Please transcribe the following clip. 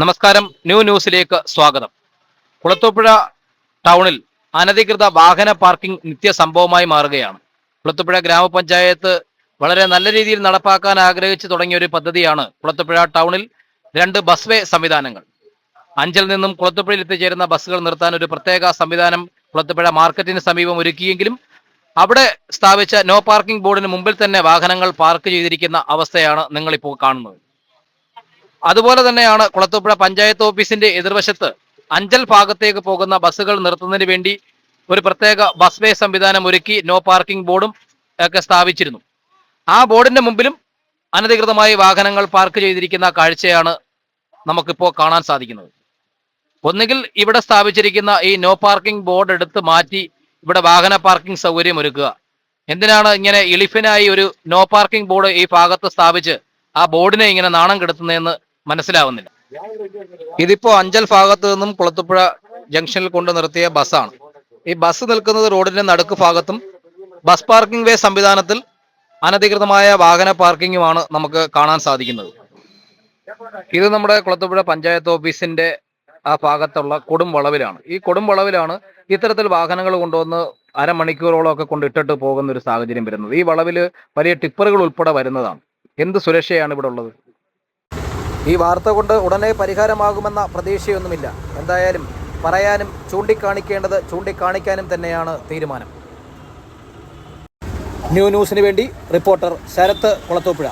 നമസ്കാരം. ന്യൂസിലേക്ക് സ്വാഗതം. കുളത്തൂപ്പുഴ ടൗണിൽ അനധികൃത വാഹന പാർക്കിംഗ് നിത്യസംഭവമായി മാറുകയാണ്. കുളത്തൂപ്പുഴ ഗ്രാമപഞ്ചായത്ത് വളരെ നല്ല രീതിയിൽ നടപ്പാക്കാൻ ആഗ്രഹിച്ചു തുടങ്ങിയ ഒരു പദ്ധതിയാണ് കുളത്തൂപ്പുഴ ടൗണിൽ 2 ബസ് വേ സംവിധാനങ്ങൾ. അഞ്ചൽ നിന്നും കുളത്തൂപ്പുഴയിൽ എത്തിച്ചേരുന്ന ബസ്സുകൾ നിർത്താൻ ഒരു പ്രത്യേക സംവിധാനം കുളത്തൂപ്പുഴ മാർക്കറ്റിന് സമീപം ഒരുക്കിയെങ്കിലും അവിടെ സ്ഥാപിച്ച നോ പാർക്കിംഗ് ബോർഡിന് മുമ്പിൽ തന്നെ വാഹനങ്ങൾ പാർക്ക് ചെയ്തിരിക്കുന്ന അവസ്ഥയാണ് നിങ്ങളിപ്പോൾ കാണുന്നത്. അതുപോലെ തന്നെയാണ് കുളത്തൂപ്പുഴ പഞ്ചായത്ത് ഓഫീസിന്റെ എതിർവശത്ത് അഞ്ചൽ ഭാഗത്തേക്ക് പോകുന്ന ബസ്സുകൾ നിർത്തുന്നതിന് വേണ്ടി ഒരു പ്രത്യേക ബസ് വേ സംവിധാനം ഒരുക്കി നോ പാർക്കിംഗ് ബോർഡും ഒക്കെ സ്ഥാപിച്ചിരുന്നു. ആ ബോർഡിന്റെ മുമ്പിലും അനധികൃതമായി വാഹനങ്ങൾ പാർക്ക് ചെയ്തിരിക്കുന്ന കാഴ്ചയാണ് നമുക്കിപ്പോൾ കാണാൻ സാധിക്കുന്നത്. ഒന്നുകിൽ ഇവിടെ സ്ഥാപിച്ചിരിക്കുന്ന ഈ നോ പാർക്കിംഗ് ബോർഡ് എടുത്ത് മാറ്റി ഇവിടെ വാഹന പാർക്കിംഗ് സൗകര്യം ഒരുക്കുക. എന്തിനാണ് ഇങ്ങനെ എളിഫിനായി ഒരു നോ പാർക്കിംഗ് ബോർഡ് ഈ ഭാഗത്ത് സ്ഥാപിച്ച് ആ ബോർഡിനെ ഇങ്ങനെ നാണം കെടുത്തുന്നതെന്ന് മനസ്സിലാവുന്നില്ല. ഇതിപ്പോ അഞ്ചൽ ഭാഗത്ത് നിന്നും കുളത്തൂപ്പുഴ ജംഗ്ഷനിൽ കൊണ്ട് നിർത്തിയ ബസ്സാണ്. ഈ ബസ് നിൽക്കുന്നത് റോഡിന്റെ നടുക്ക് ഭാഗത്തും ബസ് പാർക്കിംഗ് വേ സംവിധാനത്തിൽ അനധികൃതമായ വാഹന പാർക്കിങ്ങുമാണ് നമുക്ക് കാണാൻ സാധിക്കുന്നത്. ഇത് നമ്മുടെ കുളത്തൂപ്പുഴ പഞ്ചായത്ത് ഓഫീസിന്റെ ആ ഭാഗത്തുള്ള കൊടും വളവിലാണ്. ഈ കൊടും വളവിലാണ് ഇത്തരത്തിൽ വാഹനങ്ങൾ കൊണ്ടുവന്ന് അരമണിക്കൂറോളം ഒക്കെ കൊണ്ട് ഇട്ടിട്ട് പോകുന്ന ഒരു സാഹചര്യം വരുന്നത്. ഈ വളവിൽ വലിയ ടിപ്പറുകൾ ഉൾപ്പെടെ വരുന്നതാണ്. എന്ത് സുരക്ഷയാണ് ഇവിടെ ഉള്ളത്? ഈ വാർത്ത കൊണ്ട് ഉടനെ പരിഹാരമാകുമെന്ന പ്രതീക്ഷയൊന്നുമില്ല. എന്തായാലും പറയാനും ചൂണ്ടിക്കാണിക്കേണ്ടത് ചൂണ്ടിക്കാണിക്കാനും തന്നെയാണ് തീരുമാനം. ന്യൂസിന് വേണ്ടി റിപ്പോർട്ടർ ശരത്ത്, കുളത്തൂപ്പുഴ.